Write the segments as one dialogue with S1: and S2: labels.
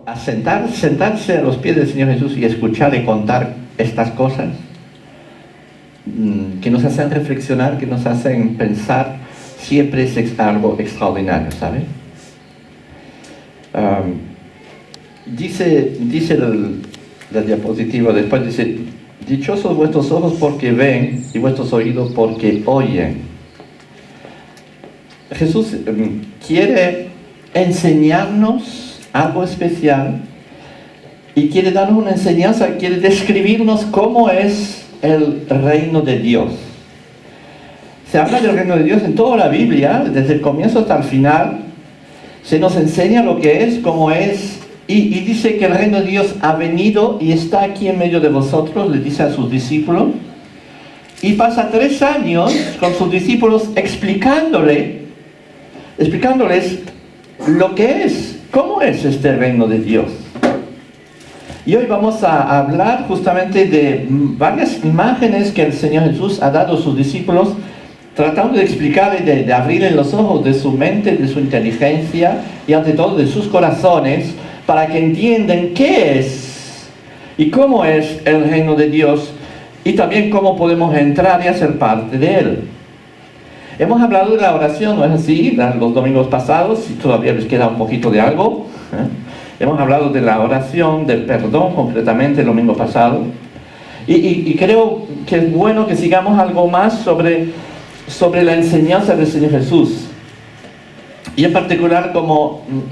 S1: A sentarse a los pies del Señor Jesús y escucharle contar estas cosas que nos hacen reflexionar, que nos hacen pensar, siempre es algo extraordinario, ¿sabe? Dice la diapositiva después, dice: dichosos vuestros ojos porque ven y vuestros oídos porque oyen. Jesús quiere enseñarnos algo especial y quiere darnos una enseñanza, quiere describirnos cómo es el reino de Dios. Se habla del reino de Dios en toda la Biblia, desde el comienzo hasta el final. Se nos enseña lo que es, cómo es, y dice que el reino de Dios ha venido y está aquí en medio de vosotros, le dice a sus discípulos, y pasa 3 años con sus discípulos explicándoles lo que es. ¿Cómo es este reino de Dios? Y hoy vamos a hablar justamente de varias imágenes que el Señor Jesús ha dado a sus discípulos, tratando de explicarles, de abrirles los ojos de su mente, de su inteligencia y ante todo de sus corazones, para que entiendan qué es y cómo es el reino de Dios y también cómo podemos entrar y hacer parte de él. Hemos hablado de la oración, ¿no es así? Los domingos pasados, y todavía les queda un poquito de algo. Hemos hablado de la oración, del perdón, concretamente el domingo pasado. Y creo que es bueno que sigamos algo más sobre la enseñanza del Señor Jesús. Y en particular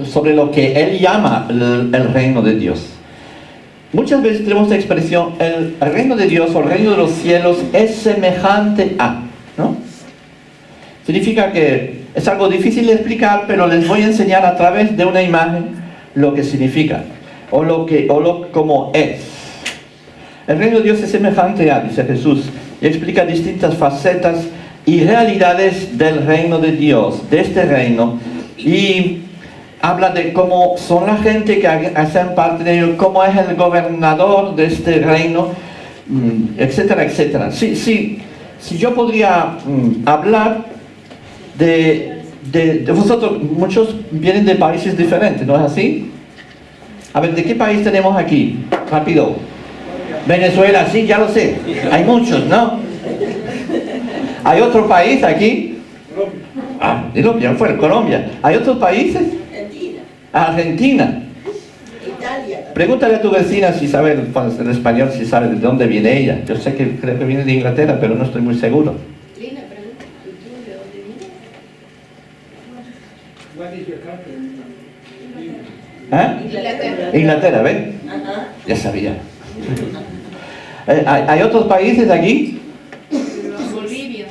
S1: sobre lo que Él llama el reino de Dios. Muchas veces tenemos la expresión, el reino de Dios o el reino de los cielos es semejante a, ¿no? Significa que es algo difícil de explicar, pero les voy a enseñar a través de una imagen lo que significa, cómo es. El reino de Dios es semejante a, dice Jesús, y explica distintas facetas y realidades del reino de Dios, de este reino, y habla de cómo son la gente que hacen parte de ello, cómo es el gobernador de este reino, etcétera, etcétera. Si yo podría hablar de vosotros, muchos vienen de países diferentes, ¿no es así? A ver, ¿de qué país tenemos aquí? Rápido. Venezuela, sí, ya lo sé. Hay muchos, ¿no? ¿Hay otro país aquí? Ah, digo, bien fue Colombia. ¿Hay otros países? Argentina.
S2: Italia.
S1: Pregúntale a tu vecina si sabe el español, si sabe de dónde viene ella. Yo sé que creo que viene de Inglaterra, pero no estoy muy seguro.
S2: Lina, pregunta, ¿y tú de dónde vienes?
S3: What is your country?
S1: ¿Eh? Inglaterra, ¿ven?
S2: Ajá.
S1: Ya sabía. ¿Hay otros países aquí?
S2: Bolivia.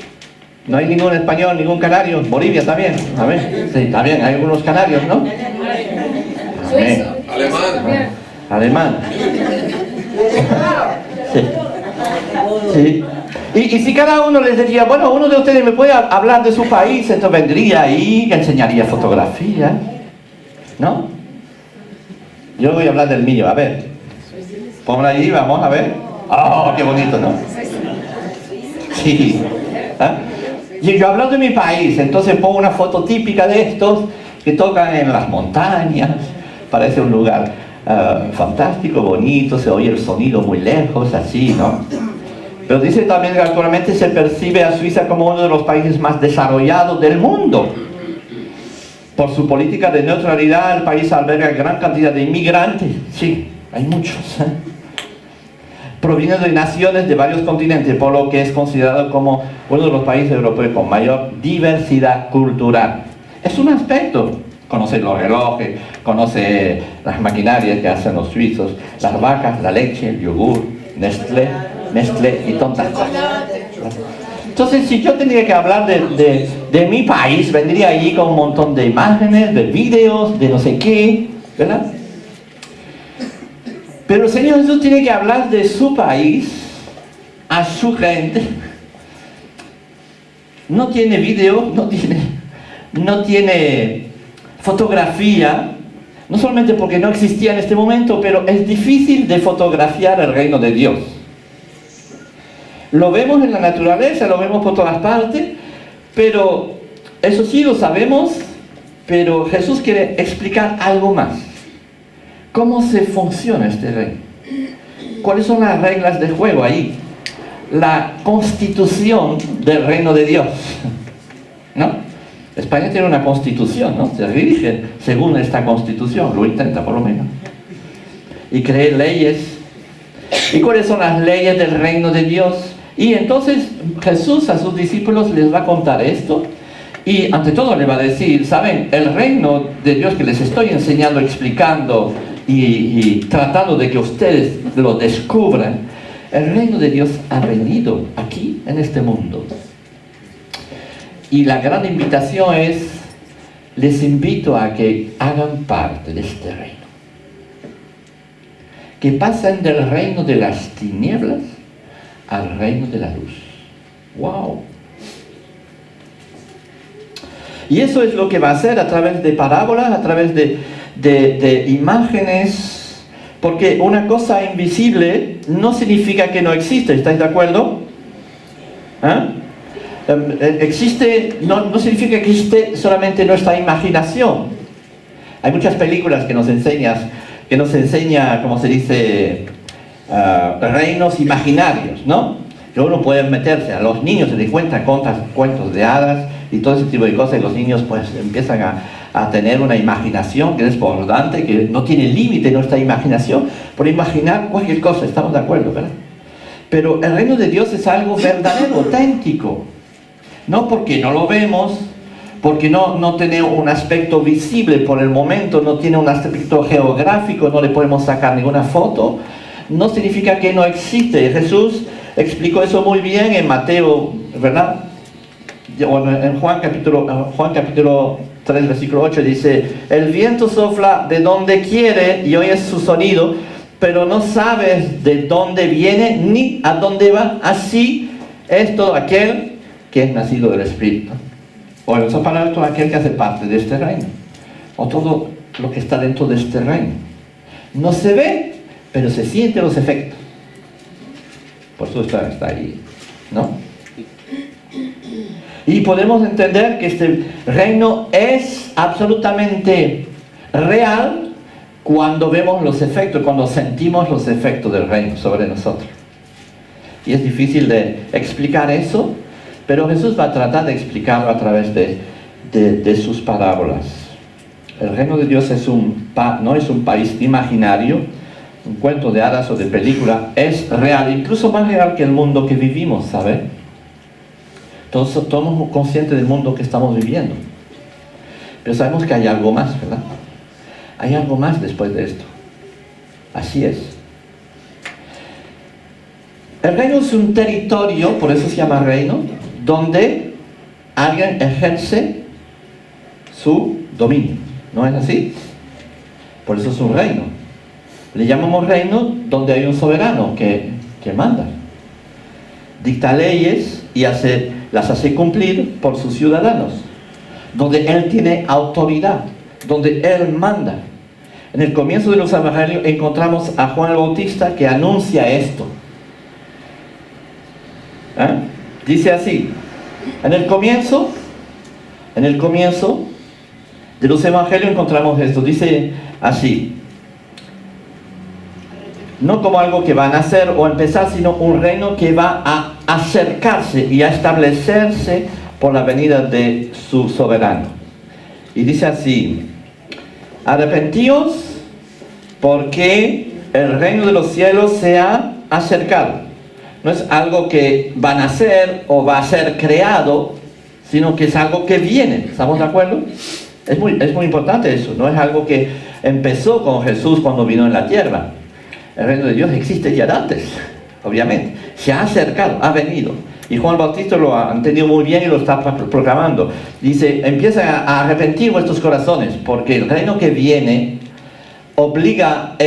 S1: No hay ningún español, ningún canario. Bolivia también. A ver. Sí, también hay algunos canarios, ¿no? Amén.
S4: Alemán.
S1: Alemán. Sí. Y si cada uno les decía, bueno, uno de ustedes me puede hablar de su país, entonces vendría ahí y enseñaría fotografía, ¿no? Yo voy a hablar del mío, a ver. Ponlo allí, vamos a ver. ¡Oh, qué bonito!, ¿no? Sí. ¿Ah? Y yo hablo de mi país, entonces pongo una foto típica de estos que tocan en las montañas. Parece un lugar fantástico, bonito, se oye el sonido muy lejos, así, ¿no? Pero dice también que actualmente se percibe a Suiza como uno de los países más desarrollados del mundo. Por su política de neutralidad, el país alberga gran cantidad de inmigrantes. Sí, hay muchos. Provienen de naciones de varios continentes, por lo que es considerado como uno de los países europeos con mayor diversidad cultural. Es un aspecto. Conoce los relojes, conoce las maquinarias que hacen los suizos, las vacas, la leche, el yogur, Nestlé y tantas cosas. Entonces, si yo tenía que hablar de mi país, vendría allí con un montón de imágenes, de vídeos, de no sé qué, ¿verdad? Pero el Señor Jesús tiene que hablar de su país a su gente. No tiene video, no tiene fotografía, no solamente porque no existía en este momento, pero es difícil de fotografiar el reino de Dios. Lo vemos en la naturaleza, lo vemos por todas partes, pero eso sí lo sabemos, pero Jesús quiere explicar algo más. ¿Cómo se funciona este reino? ¿Cuáles son las reglas de juego ahí? La constitución del reino de Dios, ¿no? España tiene una constitución, ¿no? Se dirige según esta constitución, lo intenta por lo menos. Y cree leyes. ¿Y cuáles son las leyes del reino de Dios? Y entonces Jesús a sus discípulos les va a contar esto. Y ante todo le va a decir, ¿saben? El reino de Dios que les estoy enseñando, explicando y tratando de que ustedes lo descubran, el reino de Dios ha venido aquí en este mundo. Y la gran invitación es, les invito a que hagan parte de este reino. Que pasen del reino de las tinieblas al reino de la luz. ¡Wow! Y eso es lo que va a hacer a través de parábolas, a través de imágenes, porque una cosa invisible no significa que no existe, ¿estáis de acuerdo? Existe, no significa que existe solamente nuestra imaginación. Hay muchas películas que nos enseña, como se dice, reinos imaginarios, ¿no? Que uno puede meterse, a los niños se les cuentan cuentos de hadas y todo ese tipo de cosas, y los niños pues empiezan a tener una imaginación que es desbordante, que no tiene límite nuestra imaginación, por imaginar cualquier cosa, estamos de acuerdo, ¿verdad? Pero el reino de Dios es algo verdadero, auténtico. No porque no lo vemos, porque no tiene un aspecto visible por el momento, no tiene un aspecto geográfico, no le podemos sacar ninguna foto, no significa que no existe. Jesús explicó eso muy bien en Mateo, ¿verdad? Bueno, en Juan capítulo 3, versículo 8 dice, el viento sopla de donde quiere y oyes su sonido, pero no sabes de dónde viene ni a dónde va. Así es todo aquel que es nacido del Espíritu. O en otras palabras, todo aquel que hace parte de este reino. O todo lo que está dentro de este reino. No se ve, pero se sienten los efectos. Por eso está ahí, ¿no? Y podemos entender que este reino es absolutamente real cuando vemos los efectos, cuando sentimos los efectos del reino sobre nosotros. Y es difícil de explicar eso, pero Jesús va a tratar de explicarlo a través de sus parábolas. El reino de Dios no es un país imaginario, un cuento de hadas o de película, es real, incluso más real que el mundo que vivimos, ¿sabes? Todos somos conscientes del mundo que estamos viviendo. Pero sabemos que hay algo más, ¿verdad? Hay algo más después de esto. Así es. El reino es un territorio, por eso se llama reino, donde alguien ejerce su dominio. ¿No es así? Por eso es un reino. Le llamamos reino donde hay un soberano que manda. Dicta leyes y las hace cumplir por sus ciudadanos. Donde él tiene autoridad, donde él manda. En el comienzo de los evangelios encontramos a Juan el Bautista que anuncia esto. Dice así, en el comienzo de los evangelios encontramos esto, dice así, no como algo que va a nacer o empezar, sino un reino que va a acercarse y a establecerse por la venida de su soberano. Y dice así, arrepentíos porque el reino de los cielos se ha acercado. No es algo que va a nacer o va a ser creado, sino que es algo que viene. ¿Estamos de acuerdo? Es muy importante eso. No es algo que empezó con Jesús cuando vino en la tierra. El reino de Dios existe ya antes, obviamente. Se ha acercado, ha venido. Y Juan Bautista lo ha entendido muy bien y lo está proclamando. Dice, empiezan a arrepentir vuestros corazones, porque el reino que viene obliga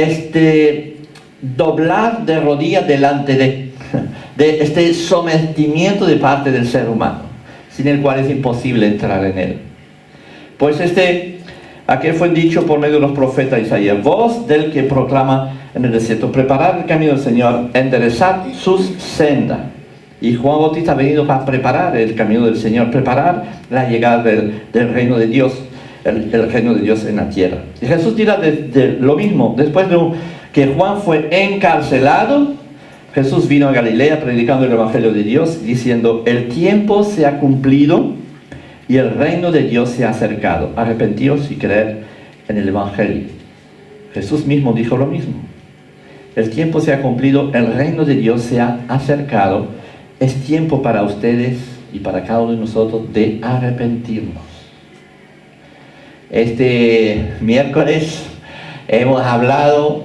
S1: doblar de rodillas delante de. de este sometimiento de parte del ser humano, sin el cual es imposible entrar en él. Pues aquel fue dicho por medio de los profetas Isaías: voz del que proclama en el desierto, preparad el camino del Señor, enderezad sus sendas. Y Juan Bautista ha venido para preparar el camino del Señor, preparar la llegada del reino de Dios, el reino de Dios en la tierra. Y Jesús dirá de lo mismo. Después de que Juan fue encarcelado, Jesús vino a Galilea predicando el Evangelio de Dios, diciendo: el tiempo se ha cumplido y el reino de Dios se ha acercado. Arrepentíos y creed en el Evangelio. Jesús mismo dijo lo mismo. El tiempo se ha cumplido, el reino de Dios se ha acercado. Es tiempo para ustedes y para cada uno de nosotros de arrepentirnos. Este miércoles hemos hablado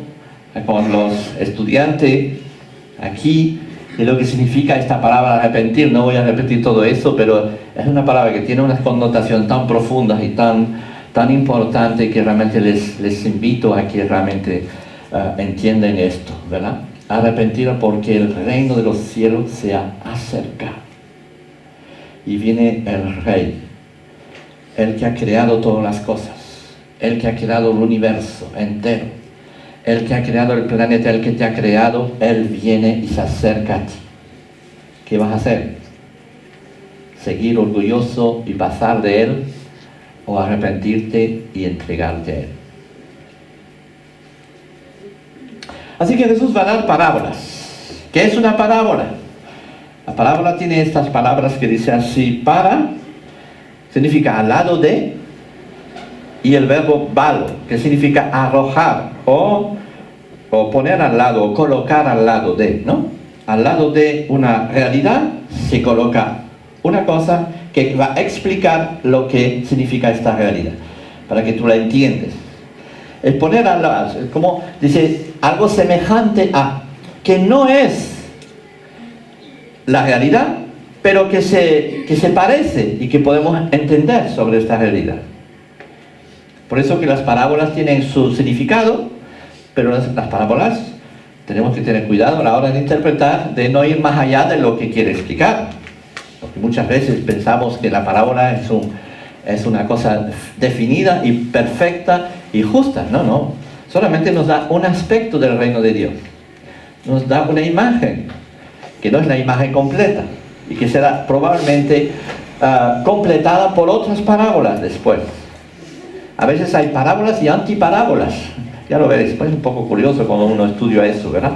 S1: con los estudiantes aquí de lo que significa esta palabra arrepentir. No voy a repetir todo eso, pero es una palabra que tiene unas connotaciones tan profundas y tan importantes que realmente les invito a que realmente entiendan esto, ¿verdad? Arrepentir porque el reino de los cielos se ha acercado. Y viene el Rey, el que ha creado todas las cosas, el que ha creado el universo entero, el que ha creado el planeta, el que te ha creado. Él viene y se acerca a ti. ¿Qué vas a hacer? ¿Seguir orgulloso y pasar de él, o arrepentirte y entregarte a él? Así que Jesús va a dar parábolas. ¿Qué es una parábola? La parábola tiene estas palabras que dice así: para significa al lado de, y el verbo balo, que significa arrojar o poner al lado, o colocar al lado de, ¿no? Al lado de una realidad se coloca una cosa que va a explicar lo que significa esta realidad, para que tú la entiendas. El poner al lado, como dice, algo semejante a, que no es la realidad, pero que se parece y que podemos entender sobre esta realidad. Por eso que las parábolas tienen su significado, pero las parábolas tenemos que tener cuidado a la hora de interpretar, de no ir más allá de lo que quiere explicar. Porque muchas veces pensamos que la parábola es una cosa definida y perfecta y justa. No. Solamente nos da un aspecto del reino de Dios. Nos da una imagen, que no es la imagen completa, y que será probablemente completada por otras parábolas después. A veces hay parábolas y antiparábolas. Ya lo veréis, pues es un poco curioso cuando uno estudia eso, ¿verdad?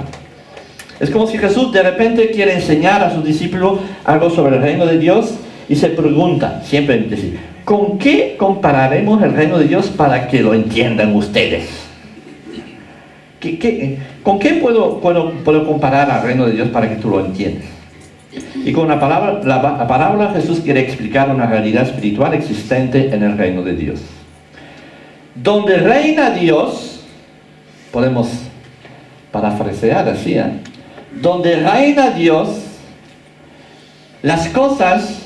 S1: Es como si Jesús de repente quiere enseñar a sus discípulos algo sobre el reino de Dios y se pregunta, siempre dice: ¿con qué compararemos el reino de Dios para que lo entiendan ustedes? ¿Con qué puedo comparar al reino de Dios para que tú lo entiendas? Y con la parábola Jesús quiere explicar una realidad espiritual existente en el reino de Dios. Donde reina Dios, podemos parafrasear así, donde reina Dios, las cosas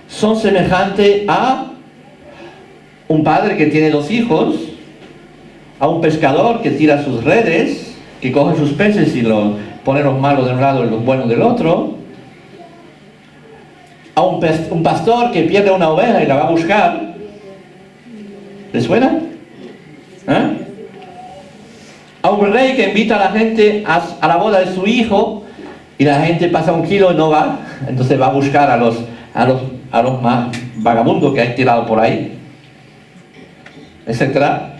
S1: son semejantes a un padre que tiene 2 hijos, a un pescador que tira sus redes, que coge sus peces y pone los malos de un lado y los buenos del otro, a un pastor que pierde una oveja y la va a buscar. ¿Les suena? A un rey que invita a la gente a la boda de su hijo y la gente pasa 1 kilo y no va, entonces va a buscar a los más vagabundos que hay tirado por ahí, etcétera.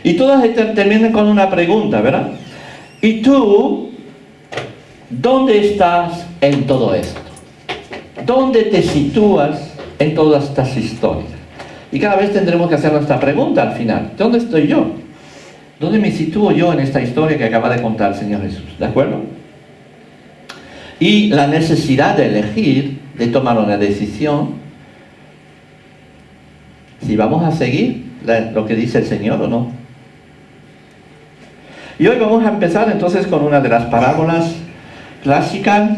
S1: Y todas terminan con una pregunta, ¿verdad? ¿Y tú dónde estás en todo esto? ¿Dónde te sitúas en todas estas historias? Y cada vez tendremos que hacer nuestra pregunta al final: ¿dónde estoy yo? ¿Dónde me sitúo yo en esta historia que acaba de contar el Señor Jesús? ¿De acuerdo? Y la necesidad de elegir, de tomar una decisión, si vamos a seguir lo que dice el Señor o no. Y hoy vamos a empezar entonces con una de las parábolas clásicas,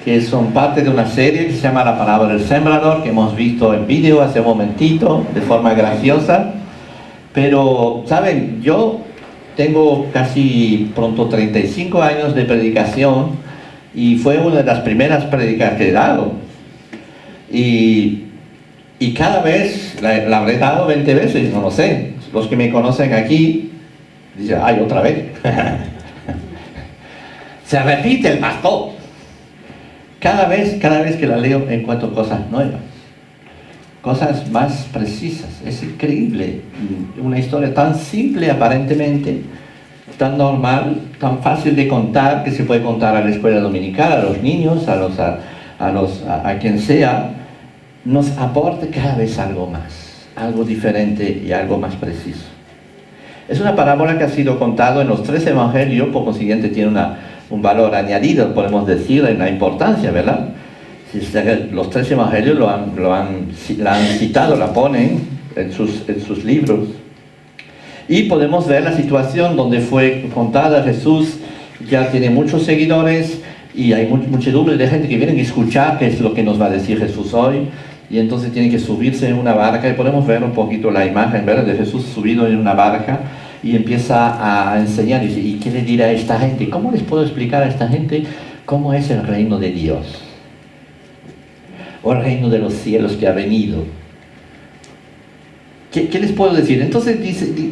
S1: que son parte de una serie que se llama La parábola del sembrador, que hemos visto en vídeo hace un momentito, de forma graciosa. Pero, ¿saben? Yo tengo casi pronto 35 años de predicación y fue una de las primeras prédicas que he dado. Y cada vez la habré dado 20 veces, no lo sé. Los que me conocen aquí dicen, ¡ay, otra vez! Se repite el pastor. Cada vez que la leo encuentro cosas nuevas, cosas más precisas. Es increíble. Una historia tan simple aparentemente, tan normal, tan fácil de contar, que se puede contar a la escuela dominical, a los niños, a quien sea, nos aporta cada vez algo más, algo diferente y algo más preciso. Es una parábola que ha sido contado en los 3 evangelios, por consiguiente tiene un valor añadido, podemos decir, en la importancia, ¿verdad? Los 3 evangelios la han citado, la ponen en sus libros. Y podemos ver la situación donde fue contada. Jesús ya tiene muchos seguidores y hay muchedumbre de gente que viene a escuchar qué es lo que nos va a decir Jesús hoy. Y entonces tiene que subirse en una barca y podemos ver un poquito la imagen, ¿verdad?, de Jesús subido en una barca y empieza a enseñar. Y dice, ¿y qué le dirá a esta gente? ¿Cómo les puedo explicar a esta gente cómo es el reino de Dios? O el reino de los cielos que ha venido. ¿Qué les puedo decir? Entonces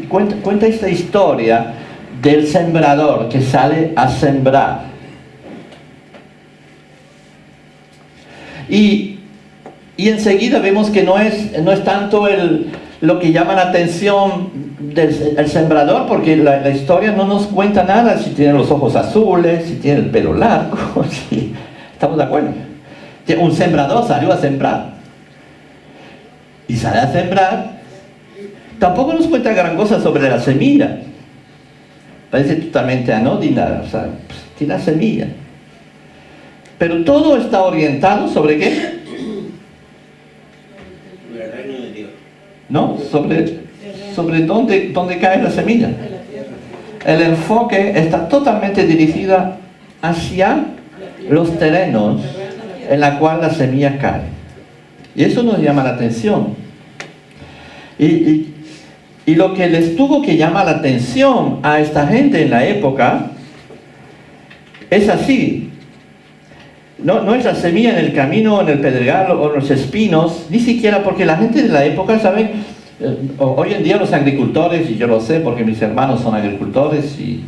S1: cuenta esta historia del sembrador que sale a sembrar. Y enseguida vemos que no es tanto lo que llama la atención del sembrador, porque la historia no nos cuenta nada si tiene los ojos azules, si tiene el pelo largo, si, ¿estamos de acuerdo? Un sembrador salió a sembrar. Y sale a sembrar. Tampoco nos cuenta gran cosa sobre la semilla. Parece totalmente anodina, o sea, pues, tiene la semilla. Pero todo está orientado ¿sobre qué?
S3: Sobre el reino de Dios.
S1: ¿No? Sobre dónde cae la semilla. El enfoque está totalmente dirigido hacia los terrenos en la cual la semilla cae. Y eso nos llama la atención. Y lo que les tuvo que llamar la atención a esta gente en la época es así. No es la semilla en el camino, en el pedregal o en los espinos, ni siquiera, porque la gente de la época, ¿saben? Hoy en día los agricultores, y yo lo sé porque mis hermanos son agricultores y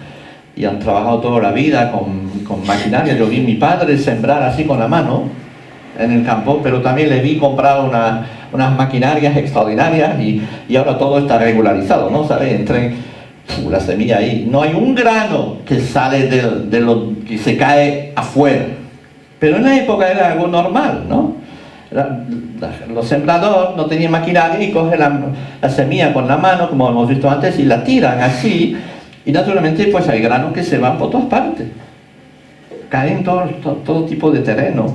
S1: han trabajado toda la vida con maquinaria. Yo vi a mi padre sembrar así con la mano en el campo, pero también le vi comprar unas maquinarias extraordinarias y ahora todo está regularizado, ¿no? ¿Sabe? Entre la semilla ahí. No hay un grano que sale de lo que se cae afuera. Pero en la época era algo normal, ¿no? Los sembradores no tenían maquinaria y cogen la semilla con la mano, como hemos visto antes, y la tiran así. Y naturalmente pues hay granos que se van por todas partes. Caen todo tipo de terreno.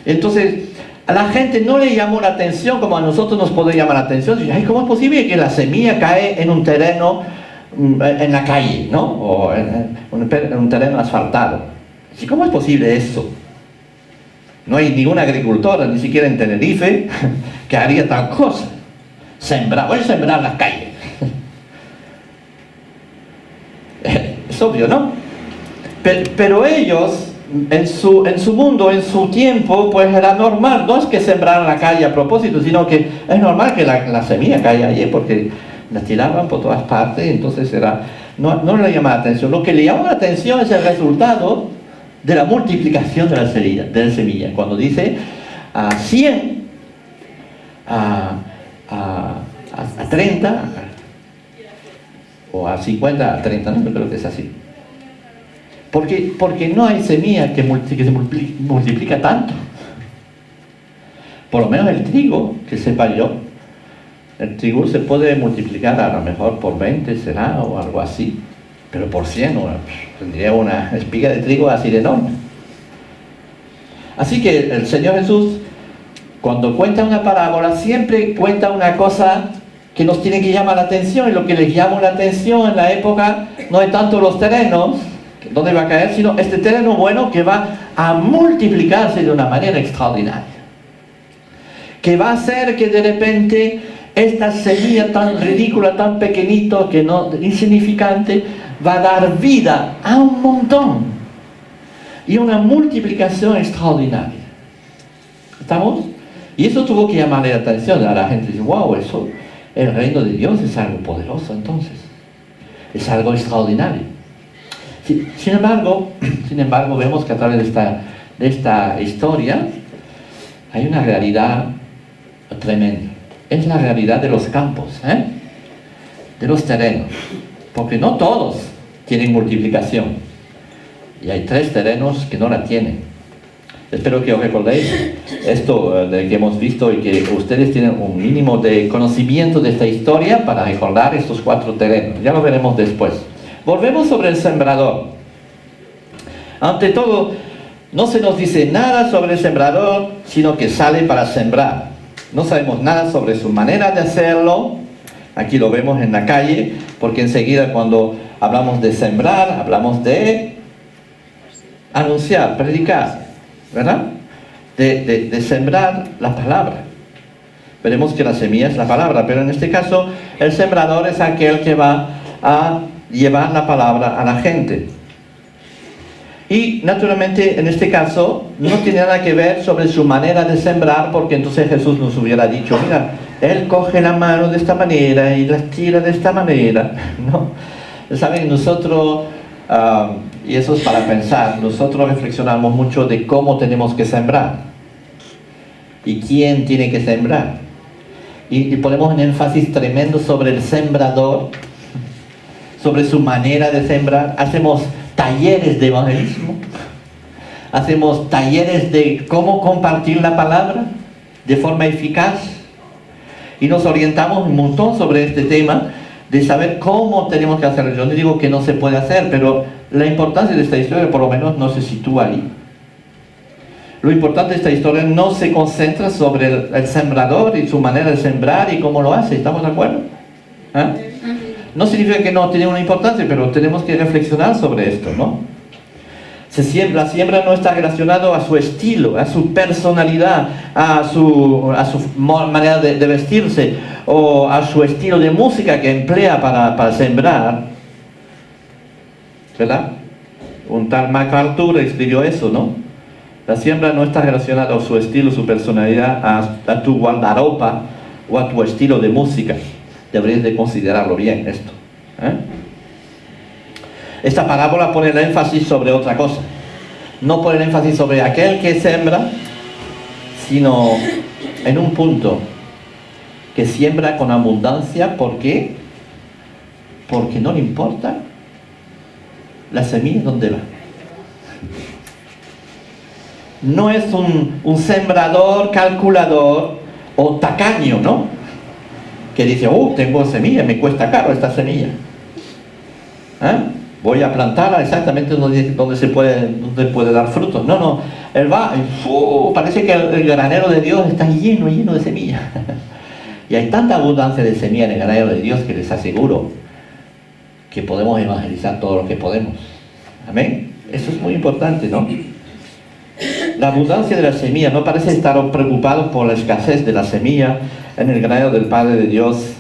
S1: Entonces, a la gente no le llamó la atención como a nosotros nos puede llamar la atención. Ay, ¿cómo es posible que la semilla cae en un terreno, en la calle, ¿no? O en un terreno asfaltado? ¿Y cómo es posible eso? No hay ningún agricultor, ni siquiera en Tenerife, que haría tal cosa. Voy a sembrar las calles. Es obvio, ¿no? Pero ellos, en su mundo, en su tiempo, pues era normal. No es que sembraran la calle a propósito, sino que es normal que la semilla caiga allí, porque la tiraban por todas partes, entonces no le llama la atención. Lo que le llama la atención es el resultado de la multiplicación de la semilla. Cuando dice a 100, a 30, o a 50, a 30, no creo que es así. Porque no hay semilla que se multiplica tanto. Por lo menos el trigo, que sepa yo, el trigo se puede multiplicar a lo mejor por 20, será, o algo así. Pero por 100, tendría una espiga de trigo así de enorme. Así que el Señor Jesús, cuando cuenta una parábola, siempre cuenta una cosa que nos tiene que llamar la atención. Y lo que les llama la atención en la época no es tanto los terrenos, donde va a caer, sino este terreno bueno que va a multiplicarse de una manera extraordinaria. Que va a hacer que de repente esta semilla tan ridícula, tan pequeñito, que no, insignificante, va a dar vida a un montón y una multiplicación extraordinaria. ¿Estamos? Y eso tuvo que llamarle la atención a la gente. Dice, wow, eso, el reino de Dios es algo poderoso entonces. Es algo extraordinario. Sin embargo, vemos que a través de esta historia hay una realidad tremenda. Es la realidad de los campos, de los terrenos. Porque no todos tienen multiplicación. Y hay 3 terrenos que no la tienen. Espero que os recordéis esto que hemos visto y que ustedes tienen un mínimo de conocimiento de esta historia para recordar estos 4 terrenos. Ya lo veremos después. Volvemos sobre el sembrador. Ante todo, no se nos dice nada sobre el sembrador, sino que sale para sembrar. No sabemos nada sobre su manera de hacerlo. Aquí lo vemos en la calle, porque enseguida cuando hablamos de sembrar, hablamos de anunciar, predicar, ¿verdad? De sembrar la palabra. Veremos que la semilla es la palabra, pero en este caso el sembrador es aquel que va a llevar la palabra a la gente. Y naturalmente en este caso no tiene nada que ver sobre su manera de sembrar, porque entonces Jesús nos hubiera dicho, mira, él coge la mano de esta manera y la tira de esta manera, ¿no? Saben, nosotros, y eso es para pensar, nosotros reflexionamos mucho de cómo tenemos que sembrar y quién tiene que sembrar. Y ponemos un énfasis tremendo sobre el sembrador, sobre su manera de sembrar. Hacemos talleres de evangelismo, hacemos talleres de cómo compartir la palabra de forma eficaz, y nos orientamos un montón sobre este tema de saber cómo tenemos que hacerlo. Yo no digo que no se puede hacer, pero la importancia de esta historia por lo menos no se sitúa ahí. Lo importante de esta historia no se concentra sobre el sembrador y su manera de sembrar y cómo lo hace. ¿Estamos de acuerdo? No significa que no tiene una importancia, pero tenemos que reflexionar sobre esto, ¿no? La siembra no está relacionado a su estilo, a su personalidad, a su manera de vestirse, o a su estilo de música que emplea para sembrar, ¿verdad? Un tal MacArthur escribió eso, ¿no? La siembra no está relacionada a su estilo, su personalidad, a tu guardarropa o a tu estilo de música. Deberías de considerarlo bien esto. Esta parábola pone el énfasis sobre otra cosa. No pone el énfasis sobre aquel que siembra, sino en un punto, que siembra con abundancia. ¿Por qué? Porque no le importa la semilla dónde va. No es un sembrador calculador o tacaño, ¿no? Que dice, tengo semilla, me cuesta caro esta semilla. Voy a plantarla exactamente donde puede dar frutos. No, él va, parece que el granero de Dios está lleno de semillas. Y hay tanta abundancia de semilla en el granero de Dios que les aseguro que podemos evangelizar todo lo que podemos. Amén. Eso es muy importante, ¿no? La abundancia de la semilla, no parece estar preocupado por la escasez de la semilla. En el granero del Padre de Dios,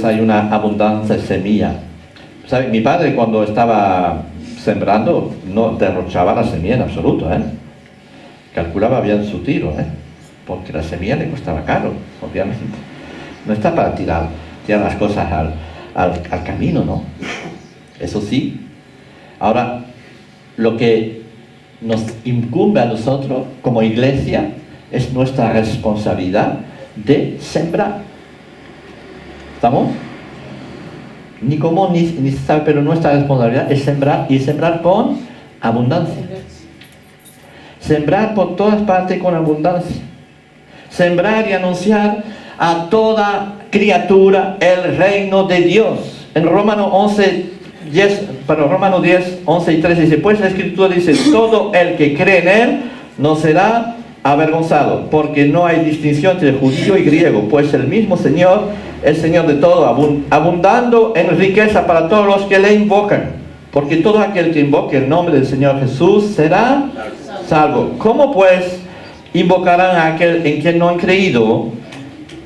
S1: hay una abundancia de semilla. ¿Sabe? Mi padre, cuando estaba sembrando, no derrochaba la semilla en absoluto, calculaba bien su tiro, porque la semilla le costaba caro, obviamente. No está para tirar las cosas al camino, ¿no? Eso sí. Ahora, lo que nos incumbe a nosotros como iglesia es nuestra responsabilidad de sembrar. ¿Estamos? Ni cómo ni se sabe, pero nuestra responsabilidad es sembrar, y sembrar con abundancia. Sembrar por todas partes con abundancia. Sembrar y anunciar a toda criatura el reino de Dios. En Romanos 10, 11 y 13 dice, pues la Escritura dice, todo el que cree en él no será avergonzado, porque no hay distinción entre judío y griego, pues el mismo Señor, el Señor de todo, abundando en riqueza para todos los que le invocan, porque todo aquel que invoque el nombre del Señor Jesús será salvo. ¿Cómo pues invocarán a aquel en quien no han creído?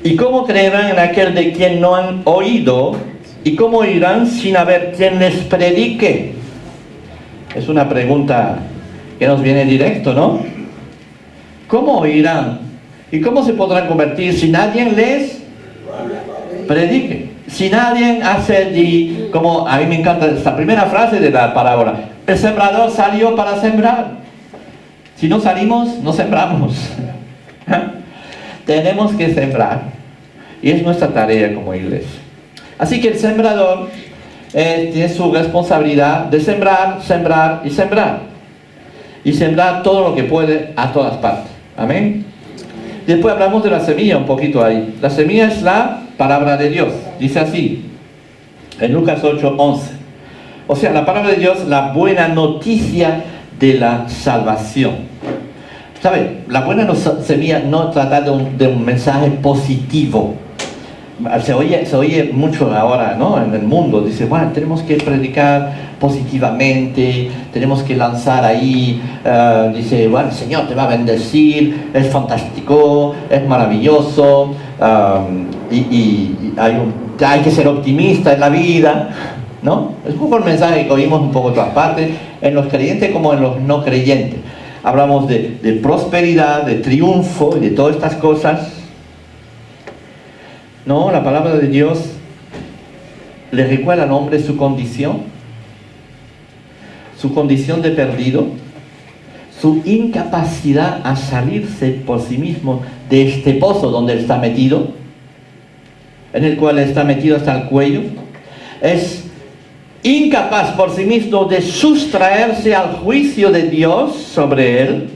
S1: ¿Y cómo creerán en aquel de quien no han oído? ¿Y cómo oirán sin haber quien les predique? Es una pregunta que nos viene directo, ¿no? ¿Cómo oirán? ¿Y cómo se podrán convertir si nadie les predique? Si nadie hace, como a mí me encanta esta primera frase de la parábola, el sembrador salió para sembrar. Si no salimos, no sembramos. Tenemos que sembrar. Y es nuestra tarea como iglesia. Así que el sembrador tiene su responsabilidad de sembrar, sembrar y sembrar. Y sembrar todo lo que puede a todas partes. Amén. Después hablamos de la semilla un poquito ahí. La semilla es la palabra de Dios. Dice así, en Lucas 8:11. O sea, la palabra de Dios, la buena noticia de la salvación. ¿Sabe? La buena semilla no trata de un mensaje positivo. Se oye mucho ahora, ¿no? En el mundo. Dice, bueno, tenemos que predicar positivamente, tenemos que lanzar ahí, dice, bueno, el Señor te va a bendecir, es fantástico, es maravilloso, y hay que ser optimista en la vida, ¿no? Es un poco el mensaje que oímos un poco en todas partes, en los creyentes como en los no creyentes. Hablamos de prosperidad, de triunfo y de todas estas cosas. No, la palabra de Dios le recuerda al hombre su condición de perdido, su incapacidad a salirse por sí mismo de este pozo donde él está metido, en el cual está metido hasta el cuello. Es incapaz por sí mismo de sustraerse al juicio de Dios sobre él.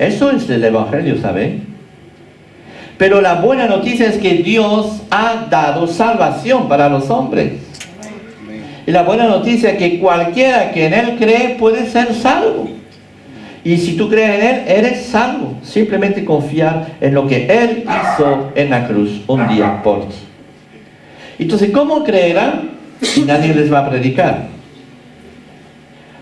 S1: Eso es el Evangelio, ¿saben? Pero la buena noticia es que Dios ha dado salvación para los hombres. Y la buena noticia es que cualquiera que en Él cree puede ser salvo. Y si tú crees en Él, eres salvo. Simplemente confiar en lo que Él hizo en la cruz un día por ti. Entonces, ¿cómo creerán si nadie les va a predicar?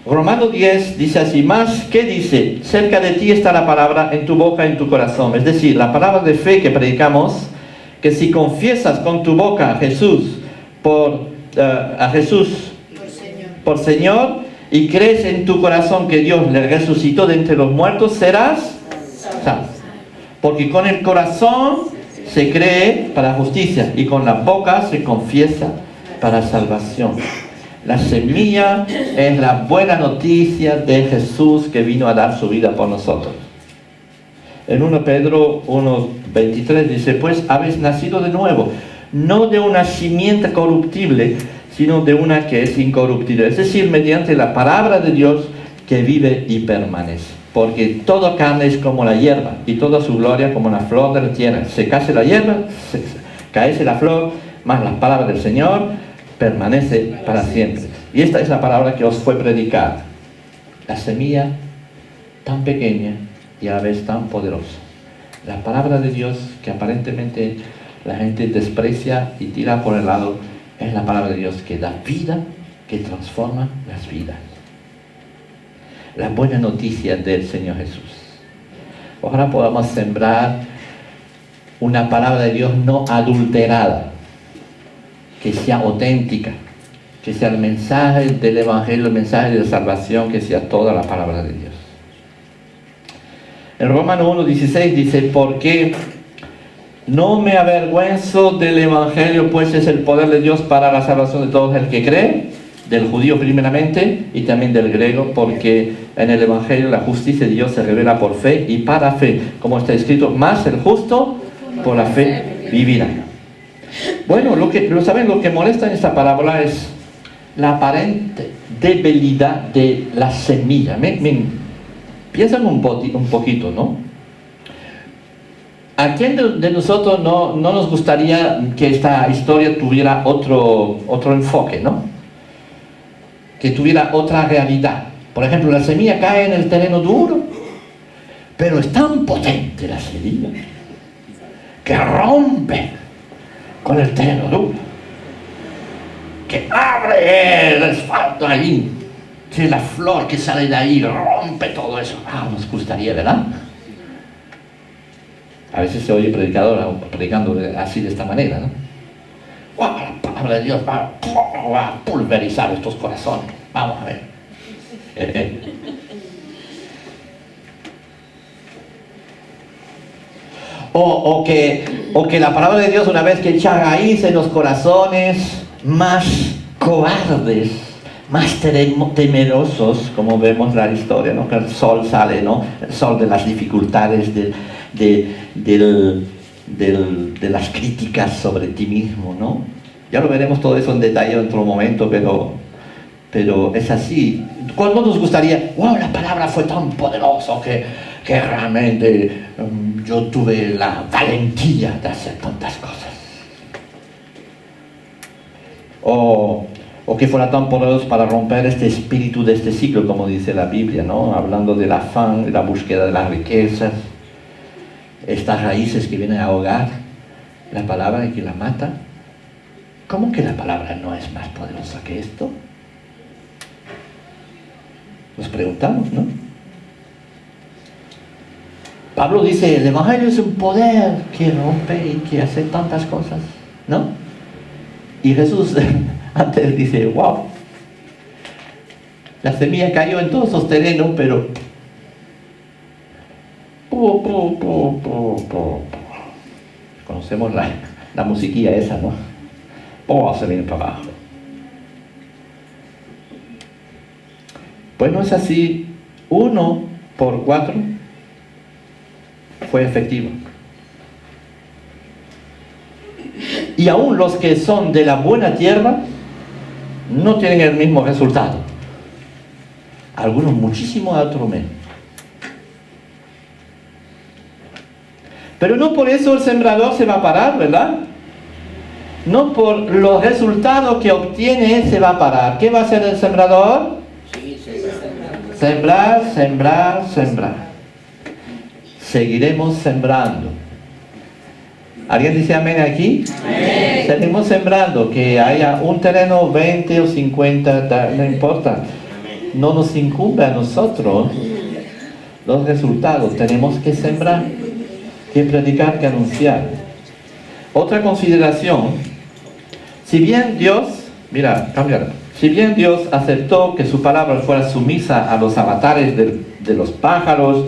S1: Romanos 10 dice así, más, ¿qué dice? Cerca de ti está la palabra, en tu boca, en tu corazón. Es decir, la palabra de fe que predicamos, que si confiesas con tu boca a Jesús por Señor, y crees en tu corazón que Dios le resucitó de entre los muertos, serás salvo. Porque con el corazón se cree para justicia y con la boca se confiesa para salvación. La semilla es la buena noticia de Jesús que vino a dar su vida por nosotros. En 1 Pedro 1:23 dice, pues habéis nacido de nuevo, no de una simiente corruptible, sino de una que es incorruptible. Es decir, mediante la palabra de Dios que vive y permanece. Porque toda carne es como la hierba, y toda su gloria como la flor de la tierra. Secase la hierba, caese la flor, mas la palabra del Señor permanece para siempre. Y esta es la palabra que os fue predicada. La semilla tan pequeña y a la vez tan poderosa. La palabra de Dios que aparentemente la gente desprecia y tira por el lado, es la palabra de Dios que da vida, que transforma las vidas. La buena noticia del Señor Jesús. Ojalá podamos sembrar una palabra de Dios no adulterada, que sea auténtica, que sea el mensaje del Evangelio, el mensaje de salvación, que sea toda la palabra de Dios. En Romanos 1:16 dice, porque no me avergüenzo del Evangelio, pues es el poder de Dios para la salvación de todo el que cree, del judío primeramente y también del griego, porque en el Evangelio la justicia de Dios se revela por fe y para fe, como está escrito, más el justo por la fe vivirá. Bueno, lo que molesta en esta parábola es la aparente debilidad de la semilla. Piensan un poquito, ¿no? ¿A quién de nosotros no nos gustaría que esta historia tuviera otro enfoque, ¿no? Que tuviera otra realidad. Por ejemplo, la semilla cae en el terreno duro, pero es tan potente la semilla que rompe con el terreno duro, que abre el asfalto ahí, que la flor que sale de ahí rompe todo eso. Nos gustaría, ¿verdad? A veces se oye predicando así de esta manera, ¿no? ¡Wow! La palabra de Dios va a pulverizar estos corazones. Vamos a ver. O que la palabra de Dios, una vez que echa raíz en los corazones más cobardes, más temerosos, como vemos en la historia, ¿no? Que el sol sale, ¿no? El sol de las dificultades, de las críticas sobre ti mismo, ¿no? Ya lo veremos todo eso en detalle en otro momento, pero es así. ¿Cuándo nos gustaría? ¡Wow! La palabra fue tan poderosa que realmente yo tuve la valentía de hacer tantas cosas. O que fuera tan poderoso para romper este espíritu de este siglo, como dice la Biblia, ¿no? Hablando del afán, de la búsqueda de las riquezas, estas raíces que vienen a ahogar la palabra y que la mata. ¿Cómo que la palabra no es más poderosa que esto? Nos preguntamos, ¿no? Pablo dice, el Evangelio es un poder que rompe y que hace tantas cosas, ¿no? Y Jesús antes dice, wow, la semilla cayó en todos esos terrenos, pero conocemos la musiquilla esa, ¿no? Se viene para abajo. Pues no es así. 1 por 4 fue efectivo. Y aún los que son de la buena tierra no tienen el mismo resultado. Algunos muchísimo, otros menos. Pero no por eso el sembrador se va a parar, ¿verdad? No por los resultados que obtiene se va a parar. ¿Qué va a hacer el sembrador? Sembrar, sembrar, sembrar. Seguiremos sembrando. ¿Alguien dice amén aquí? Amén. Seguimos sembrando, que haya un terreno 20 o 50, no importa. No nos incumbe a nosotros los resultados. Tenemos que sembrar, que predicar, que anunciar. Otra consideración, si bien Dios aceptó que su palabra fuera sumisa a los avatares de los pájaros,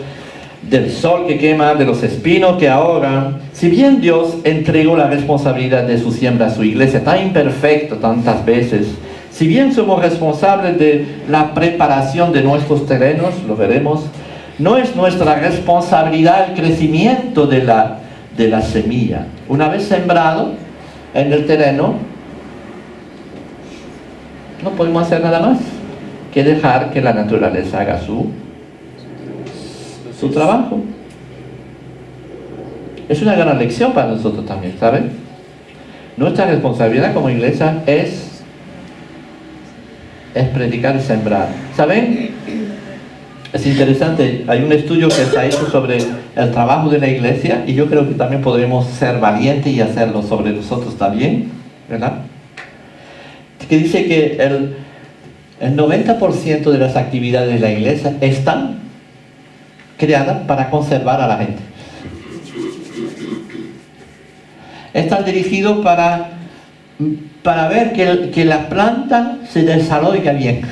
S1: del sol que quema, de los espinos que ahogan, si bien Dios entregó la responsabilidad de su siembra a su iglesia, tan imperfecto tantas veces, si bien somos responsables de la preparación de nuestros terrenos, lo veremos, no es nuestra responsabilidad el crecimiento de la semilla. Una vez sembrado en el terreno, no podemos hacer nada más que dejar que la naturaleza haga su trabajo. Es una gran lección para nosotros también, ¿saben? Nuestra responsabilidad como iglesia es predicar y sembrar. ¿Saben? Es interesante, hay un estudio que está hecho sobre el trabajo de la iglesia y yo creo que también podremos ser valientes y hacerlo sobre nosotros también, ¿verdad? Que dice que el 90% de las actividades de la iglesia están creadas para conservar a la gente. Están dirigidos para ver que la planta se desarrolle bien.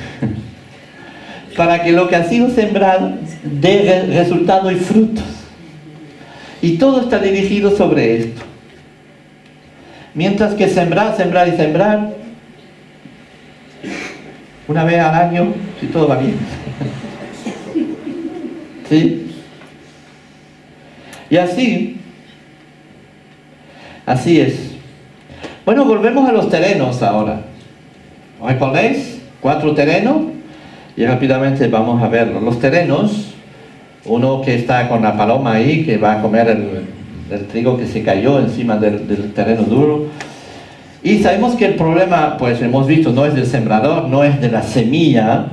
S1: Para que lo que ha sido sembrado dé resultados y frutos. Y todo está dirigido sobre esto. Mientras que sembrar, sembrar y sembrar, una vez al año, si todo va bien. ¿Sí? Y así es. Bueno, volvemos a los terrenos ahora. ¿Recordáis? 4 terrenos. Y rápidamente vamos a verlo. Los terrenos, uno que está con la paloma ahí, que va a comer el trigo que se cayó encima del terreno duro. Y sabemos que el problema, pues hemos visto, no es del sembrador, no es de la semilla,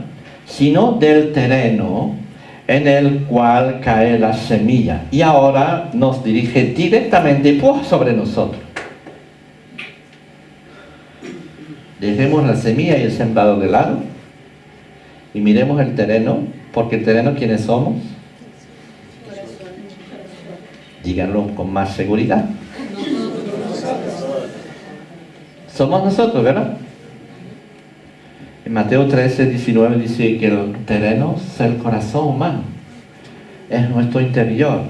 S1: sino del terreno en el cual cae la semilla. Y ahora nos dirige directamente sobre nosotros. Dejemos la semilla y el sembrador de lado y miremos el terreno, porque el terreno, ¿quiénes somos? Díganlo con más seguridad. Somos nosotros, ¿verdad? En Mateo 13, 19 dice que el terreno es el corazón humano, es nuestro interior.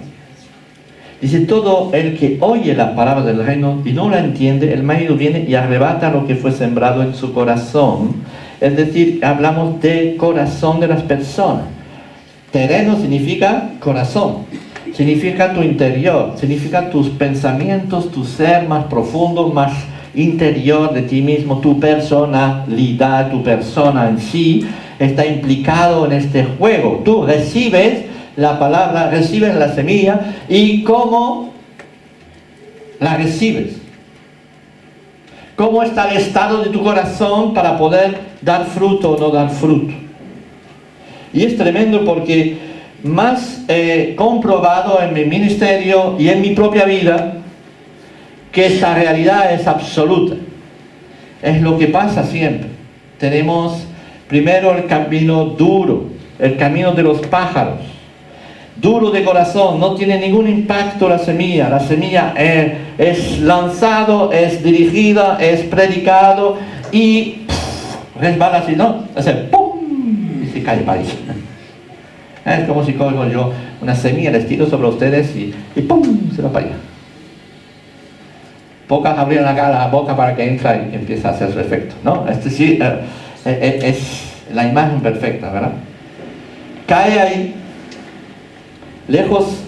S1: Dice, todo el que oye la palabra del reino y no la entiende, el maligno viene y arrebata lo que fue sembrado en su corazón. Es decir, hablamos de corazón de las personas. Terreno significa corazón, significa tu interior, significa tus pensamientos, tu ser más profundo, más interior de ti mismo, tu personalidad, tu persona en sí está implicado en este juego. Tú recibes la palabra, recibes la semilla y ¿cómo la recibes? ¿Cómo está el estado de tu corazón para poder dar fruto o no dar fruto? Y es tremendo porque más comprobado en mi ministerio y en mi propia vida que esta realidad es absoluta. Es lo que pasa siempre. Tenemos primero el camino duro, el camino de los pájaros. Duro de corazón, no tiene ningún impacto la semilla. La semilla es lanzado, es dirigida, es predicado y resbala así, ¿no? Hace ¡pum! Y se cae para ahí. Es como si cojo yo una semilla, les tiro sobre ustedes y ¡pum! Se va para allá. Pocas abrían la boca para que entre y empiece a hacer su efecto, ¿no? Es decir, es la imagen perfecta, ¿verdad? Cae ahí, lejos,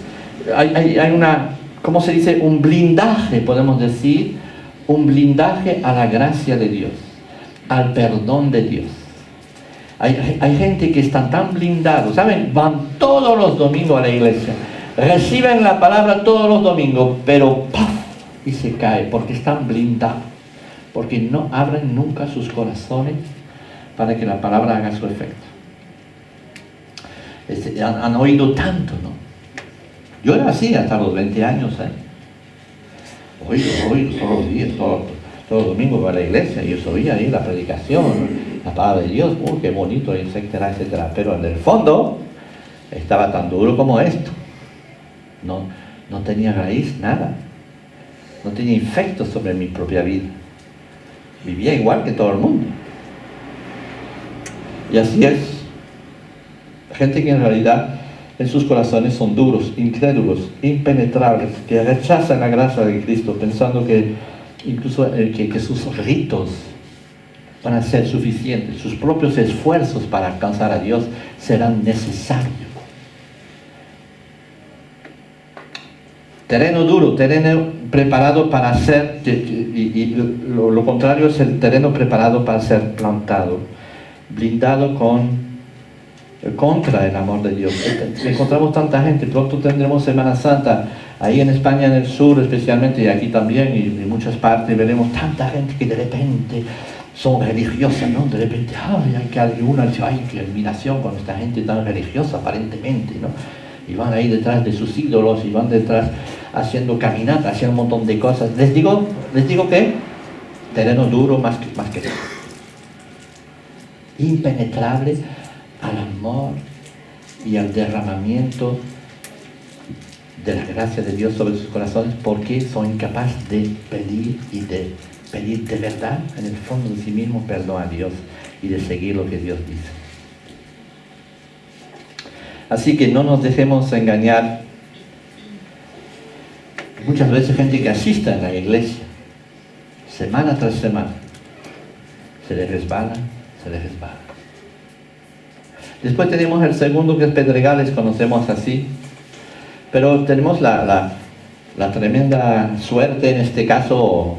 S1: hay una, ¿cómo se dice? Un blindaje, podemos decir, un blindaje a la gracia de Dios, al perdón de Dios. Hay gente que está tan blindados, ¿saben? Van todos los domingos a la iglesia, reciben la palabra todos los domingos, pero ¡paf! Y se cae porque están blindados, porque no abren nunca sus corazones para que la palabra haga su efecto. Han oído tanto, ¿no? Yo era así hasta los 20 años, oído todos los días, todos los domingos a la iglesia, y yo oía ahí la predicación, la palabra de Dios, qué bonito, etcétera, etcétera. Pero en el fondo estaba tan duro como esto. No tenía raíz, nada. No tenía efecto sobre mi propia vida. Vivía igual que todo el mundo. Y así es. Gente que en realidad en sus corazones son duros, incrédulos, impenetrables, que rechazan la gracia de Cristo, pensando que incluso que sus ritos van a ser suficientes, sus propios esfuerzos para alcanzar a Dios serán necesarios. Terreno duro, terreno preparado para ser, y lo contrario es el terreno preparado para ser plantado, blindado contra el amor de Dios. Encontramos tanta gente, pronto tendremos Semana Santa, ahí en España, en el sur especialmente, y aquí también, y en muchas partes, veremos tanta gente que de repente son religiosas, ¿no? De repente, hay que alguna, ay, qué admiración con esta gente tan religiosa aparentemente, ¿no? Y van ahí detrás de sus ídolos, y van detrás haciendo caminatas, haciendo un montón de cosas. Les digo que terreno duro más que eso. Impenetrable al amor y al derramamiento de la gracia de Dios sobre sus corazones, porque son incapaces de pedir de verdad en el fondo de sí mismo perdón a Dios y de seguir lo que Dios dice. Así que no nos dejemos engañar. Muchas veces gente que asiste a la iglesia, semana tras semana, se le resbala. Después tenemos el segundo, que es Pedregales, conocemos así. Pero tenemos la tremenda suerte, en este caso,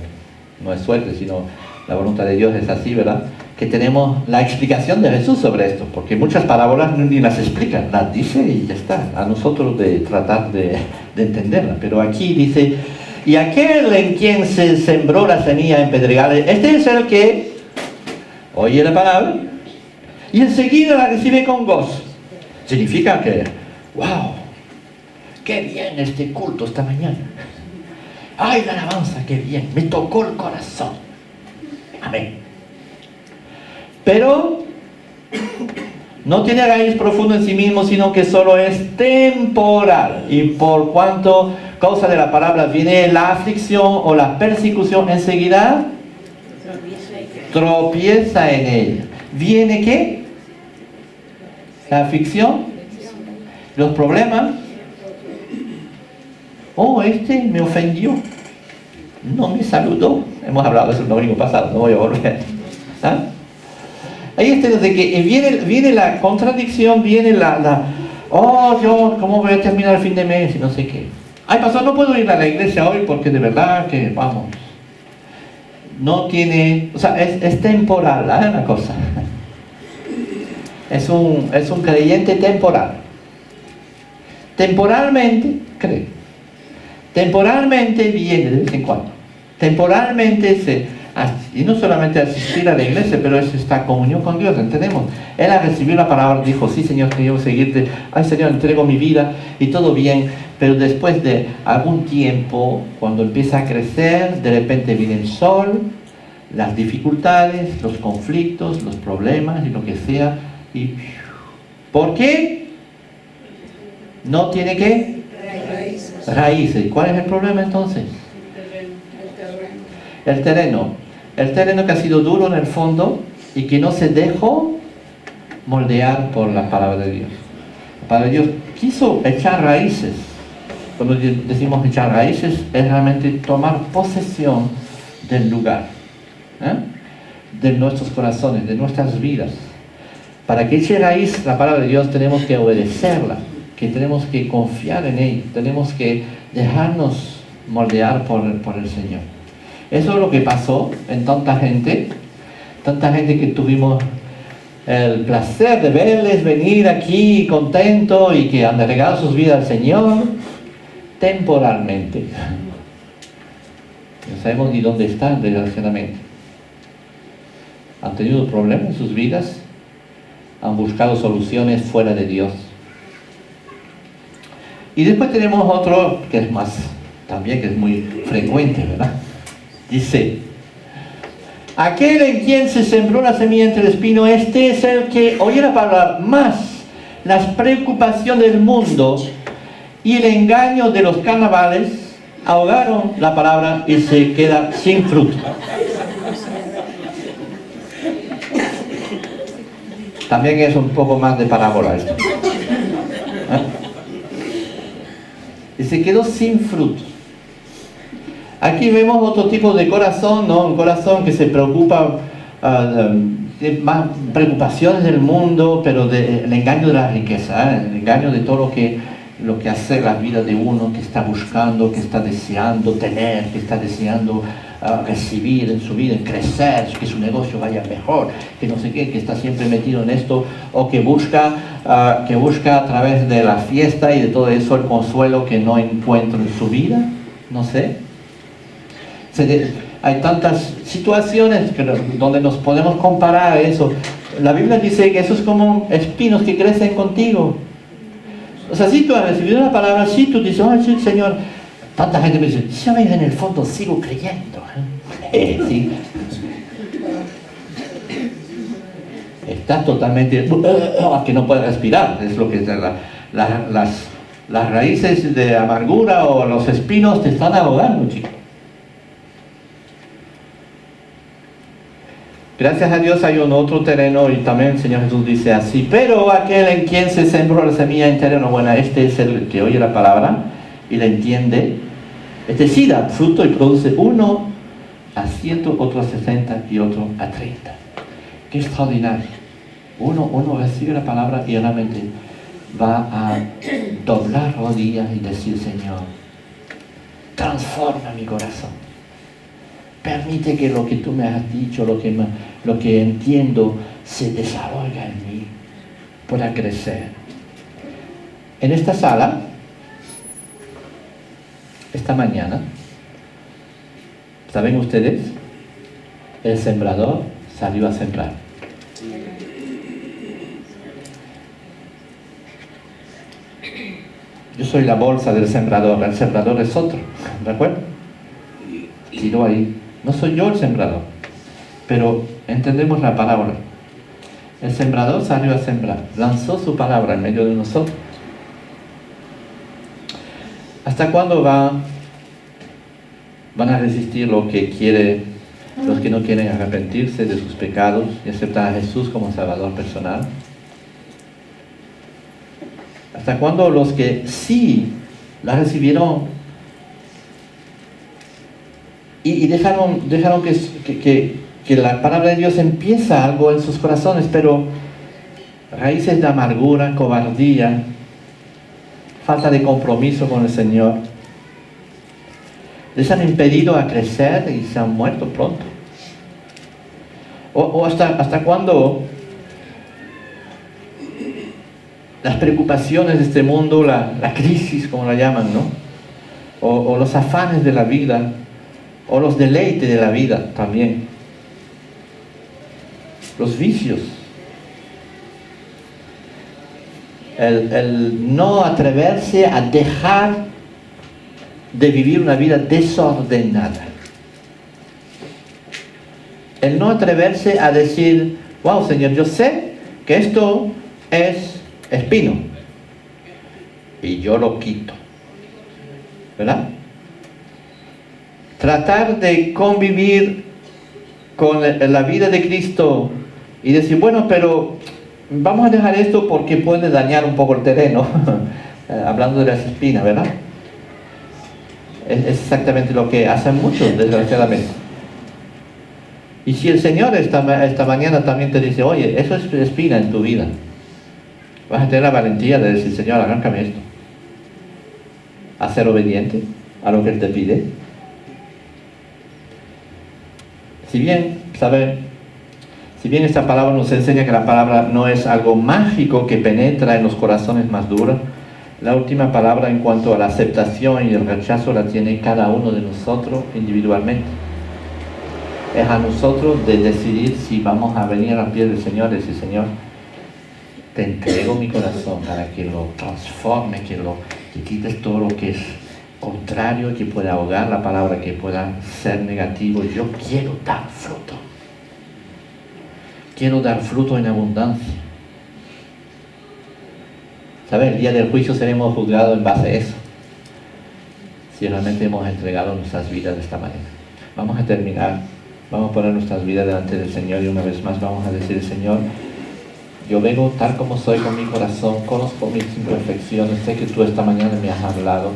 S1: no es suerte, sino la voluntad de Dios es así, ¿verdad? Que tenemos la explicación de Jesús sobre esto, porque muchas parábolas ni las explican, las dice y ya está, a nosotros de tratar de entenderla. Pero aquí dice, y aquel en quien se sembró la semilla en pedregales, este es el que oye la palabra y enseguida la recibe con gozo. Significa que, wow, qué bien este culto esta mañana. Ay, la alabanza, qué bien, me tocó el corazón. Amén. Pero No tiene raíz profunda en sí mismo, sino que solo es temporal. Y por cuanto causa de la palabra viene la aflicción o la persecución, enseguida tropieza en ella. ¿Viene qué? La aflicción, los problemas. Oh, este me ofendió, no me saludó. Hemos hablado de eso el domingo pasado, no voy a volver. ¿Ah? Ahí está desde que viene la contradicción, viene oh, yo, ¿cómo voy a terminar el fin de mes? Y no sé qué. Ay, pastor, no puedo ir a la iglesia hoy porque de verdad que, vamos, no tiene, o sea, es temporal, ¿eh? La cosa. Es un creyente temporal. Temporalmente cree. Temporalmente viene de vez en cuando. Temporalmente y no solamente asistir a la iglesia, pero es esta comunión con Dios, entendemos. Él al recibir la palabra dijo, sí Señor, quiero seguirte. Ay Señor, entrego mi vida y todo bien. Pero después de algún tiempo, cuando empieza a crecer, de repente viene el sol, las dificultades, los conflictos, los problemas y lo que sea. Y ¿por qué? No tiene ¿qué? Raíces. ¿Cuál es el problema entonces? El terreno. El terreno que ha sido duro en el fondo y que no se dejó moldear por la palabra de Dios. La palabra de Dios quiso echar raíces. Cuando decimos echar raíces, es realmente tomar posesión del lugar, de nuestros corazones, de nuestras vidas. Para que eche raíz la palabra de Dios tenemos que obedecerla, que tenemos que confiar en ella, tenemos que dejarnos moldear por el Señor. Eso es lo que pasó en tanta gente que tuvimos el placer de verles venir aquí contentos y que han entregado sus vidas al Señor temporalmente. No sabemos ni dónde están desgraciadamente. Han tenido problemas en sus vidas, han buscado soluciones fuera de Dios. Y después tenemos otro que es más, también que es muy frecuente, ¿verdad? Dice, aquel en quien se sembró la semilla entre el espino, este es el que oye la palabra, más las preocupaciones del mundo y el engaño de los carnavales ahogaron la palabra y se queda sin fruto. También es un poco más de parábola esto. Y se quedó sin fruto. Aquí vemos otro tipo de corazón, ¿no? Un corazón que se preocupa de más preocupaciones del mundo, pero del engaño de la riqueza, el engaño de todo lo que hace la vida de uno, que está buscando, que está deseando tener, que está deseando recibir en su vida, crecer, que su negocio vaya mejor, que no sé qué, que está siempre metido en esto, o que busca a través de la fiesta y de todo eso el consuelo que no encuentra en su vida, no sé. Hay tantas situaciones donde nos podemos comparar eso. La Biblia dice que eso es como espinos que crecen contigo. O sea, si tú has recibido la palabra, si tú dices, oh, sí, Señor, tanta gente me dice, yo en el fondo sigo creyendo. Sí. Estás totalmente, que no puedes respirar, es lo que es las raíces de amargura o los espinos te están ahogando, chicos. Gracias a Dios hay un otro terreno y también el Señor Jesús dice así, pero aquel en quien se sembró la semilla en terreno buena, este es el que oye la palabra y la entiende, este sí da fruto y produce uno a 100, otro a 60 y otro a 30. Qué extraordinario. Uno recibe la palabra y realmente va a doblar rodillas y decir, Señor, transforma mi corazón. Permite que lo que tú me has dicho, lo que entiendo, se desarrolle en mí, pueda crecer. En esta sala, esta mañana, ¿saben ustedes? El sembrador salió a sembrar. Yo soy la bolsa del sembrador, el sembrador es otro, ¿de acuerdo? Tiró ahí. No soy yo el sembrador, pero entendemos la parábola. El sembrador salió a sembrar, lanzó su palabra en medio de nosotros. ¿Hasta cuándo van a resistir lo que quiere, los que no quieren arrepentirse de sus pecados y aceptar a Jesús como Salvador personal? ¿Hasta cuándo los que sí la recibieron y dejaron que la palabra de Dios empieza algo en sus corazones, pero raíces de amargura, cobardía, falta de compromiso con el Señor, les han impedido a crecer y se han muerto pronto? ¿O hasta cuándo las preocupaciones de este mundo, la crisis, como la llaman, ¿no? O los afanes de la vida, o los deleites de la vida también, los vicios, el no atreverse a dejar de vivir una vida desordenada, el no atreverse a decir, wow, Señor, yo sé que esto es espino y yo lo quito, ¿verdad? Tratar de convivir con la vida de Cristo y decir, bueno, pero vamos a dejar esto porque puede dañar un poco el terreno, hablando de las espinas, ¿verdad? Es exactamente lo que hacen muchos, desgraciadamente. Y si el Señor esta mañana también te dice, oye, eso es espina en tu vida, vas a tener la valentía de decir, Señor, arráncame esto. A ser obediente a lo que Él te pide. Si bien esta palabra nos enseña que la palabra no es algo mágico que penetra en los corazones más duros, la última palabra en cuanto a la aceptación y el rechazo la tiene cada uno de nosotros individualmente. Es a nosotros de decidir si vamos a venir a pie del Señor y decir, Señor, te entrego mi corazón para que lo transforme, que quites todo lo que es contrario, que pueda ahogar la palabra, que pueda ser negativo. Yo quiero dar fruto. Quiero dar fruto en abundancia. ¿Sabes? El día del juicio seremos juzgados en base a eso. Si realmente hemos entregado nuestras vidas de esta manera. Vamos a terminar. Vamos a poner nuestras vidas delante del Señor y una vez más vamos a decir, Señor, yo vengo tal como soy con mi corazón, conozco mis imperfecciones, sé que tú esta mañana me has hablado.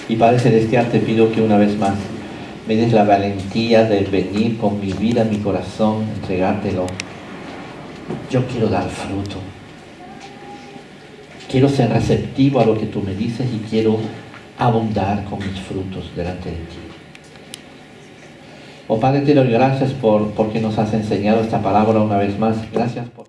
S1: Y Padre Celestial, te pido que una vez más me des la valentía de venir con mi vida, mi corazón, entregártelo. Yo quiero dar fruto. Quiero ser receptivo a lo que tú me dices y quiero abundar con mis frutos delante de ti. Oh Padre, te doy gracias porque nos has enseñado esta palabra una vez más. Gracias por